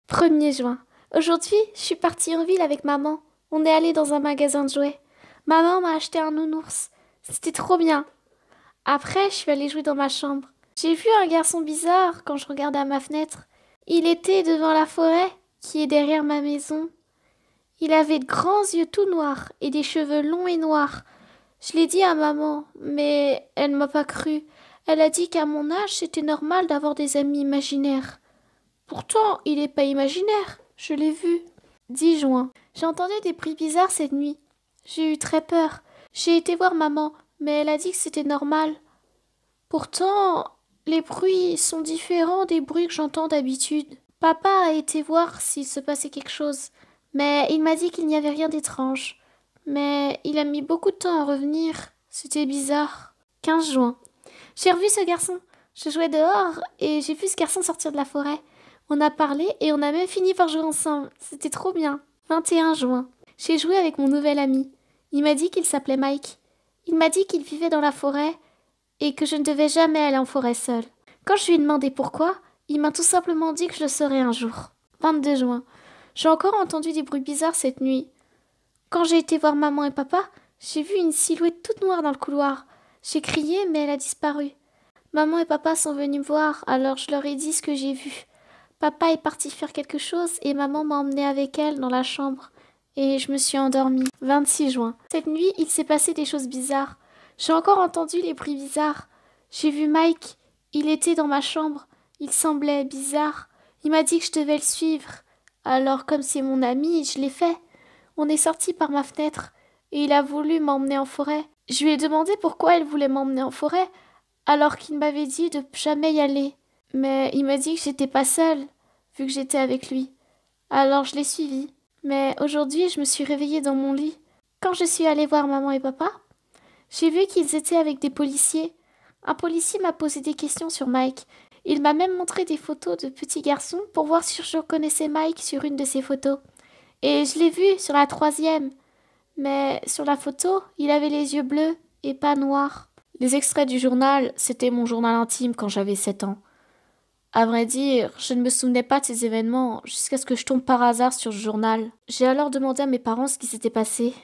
1er juin. Aujourd'hui, je suis partie en ville avec maman. On est allé dans un magasin de jouets. Maman m'a acheté un nounours. C'était trop bien. Après, je suis allée jouer dans ma chambre. J'ai vu un garçon bizarre quand je regardais à ma fenêtre. Il était devant la forêt qui est derrière ma maison. Il avait de grands yeux tout noirs et des cheveux longs et noirs. Je l'ai dit à maman, mais elle ne m'a pas cru. Elle a dit qu'à mon âge, c'était normal d'avoir des amis imaginaires. Pourtant, il n'est pas imaginaire. Je l'ai vu. 10 juin. J'ai entendu des bruits bizarres cette nuit. J'ai eu très peur. J'ai été voir maman, mais elle a dit que c'était normal. Pourtant, les bruits sont différents des bruits que j'entends d'habitude. Papa a été voir s'il se passait quelque chose, mais il m'a dit qu'il n'y avait rien d'étrange. Mais il a mis beaucoup de temps à revenir. C'était bizarre. 15 juin. J'ai revu ce garçon. Je jouais dehors et j'ai vu ce garçon sortir de la forêt. On a parlé et on a même fini par jouer ensemble. C'était trop bien. 21 juin. J'ai joué avec mon nouvel ami. Il m'a dit qu'il s'appelait Mike. Il m'a dit qu'il vivait dans la forêt et que je ne devais jamais aller en forêt seule. Quand je lui ai demandé pourquoi, il m'a tout simplement dit que je le saurais un jour. 22 juin. J'ai encore entendu des bruits bizarres cette nuit. Quand j'ai été voir maman et papa, j'ai vu une silhouette toute noire dans le couloir. J'ai crié, mais elle a disparu. Maman et papa sont venus me voir, alors je leur ai dit ce que j'ai vu. Papa est parti faire quelque chose et maman m'a emmené avec elle dans la chambre. Et je me suis endormie. 26 juin. Cette nuit, il s'est passé des choses bizarres. J'ai encore entendu les bruits bizarres. J'ai vu Mike. Il était dans ma chambre. Il semblait bizarre. Il m'a dit que je devais le suivre. Alors, comme c'est mon ami, je l'ai fait. On est sorti par ma fenêtre et il a voulu m'emmener en forêt. Je lui ai demandé pourquoi il voulait m'emmener en forêt alors qu'il m'avait dit de jamais y aller. Mais il m'a dit que j'étais pas seule, vu que j'étais avec lui. Alors je l'ai suivi. Mais aujourd'hui, je me suis réveillée dans mon lit. Quand je suis allée voir maman et papa, j'ai vu qu'ils étaient avec des policiers. Un policier m'a posé des questions sur Mike. Il m'a même montré des photos de petits garçons pour voir si je reconnaissais Mike sur une de ces photos. Et je l'ai vu sur la troisième. Mais sur la photo, il avait les yeux bleus et pas noirs. Les extraits du journal, c'était mon journal intime quand j'avais 7 ans. À vrai dire, je ne me souvenais pas de ces événements jusqu'à ce que je tombe par hasard sur ce journal. J'ai alors demandé à mes parents ce qui s'était passé.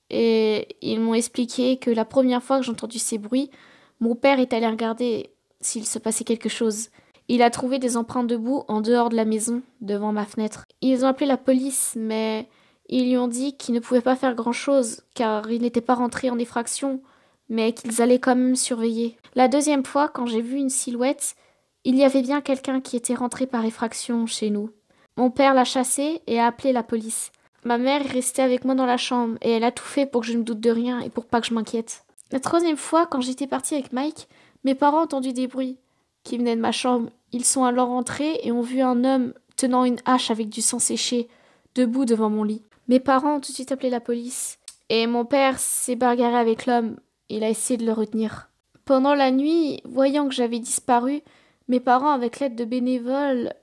Et ils m'ont expliqué que la première fois que j'ai entendu ces bruits, mon père est allé regarder s'il se passait quelque chose. Il a trouvé des empreintes de boue en dehors de la maison, devant ma fenêtre. Ils ont appelé la police, mais ils lui ont dit qu'ils ne pouvaient pas faire grand-chose, car ils n'étaient pas rentrés en effraction, mais qu'ils allaient quand même surveiller. La deuxième fois, quand j'ai vu une silhouette, il y avait bien quelqu'un qui était rentré par effraction chez nous. Mon père l'a chassé et a appelé la police. Ma mère est restée avec moi dans la chambre et elle a tout fait pour que je ne doute de rien et pour pas que je m'inquiète. La troisième fois, quand j'étais partie avec Mike, mes parents ont entendu des bruits qui venaient de ma chambre. Ils sont alors rentrés et ont vu un homme tenant une hache avec du sang séché, debout devant mon lit. Mes parents ont tout de suite appelé la police. Et mon père s'est bagarré avec l'homme. Il a essayé de le retenir. Pendant la nuit, voyant que j'avais disparu, mes parents, avec l'aide de bénévoles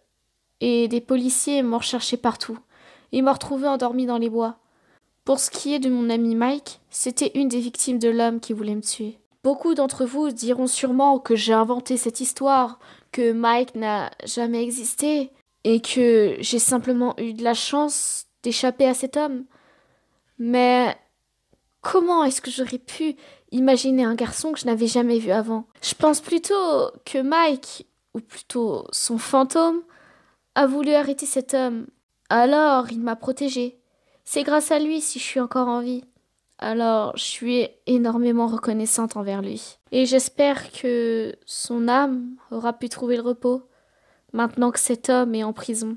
et des policiers, m'ont recherché partout. Ils m'ont retrouvé endormi dans les bois. Pour ce qui est de mon ami Mike, c'était une des victimes de l'homme qui voulait me tuer. Beaucoup d'entre vous diront sûrement que j'ai inventé cette histoire, que Mike n'a jamais existé, et que j'ai simplement eu de la chance d'échapper à cet homme. Mais comment est-ce que j'aurais pu imaginer un garçon que je n'avais jamais vu avant? Je pense plutôt que Mike, ou plutôt son fantôme, a voulu arrêter cet homme. Alors il m'a protégée. C'est grâce à lui si je suis encore en vie. Alors je suis énormément reconnaissante envers lui. Et j'espère que son âme aura pu trouver le repos, maintenant que cet homme est en prison.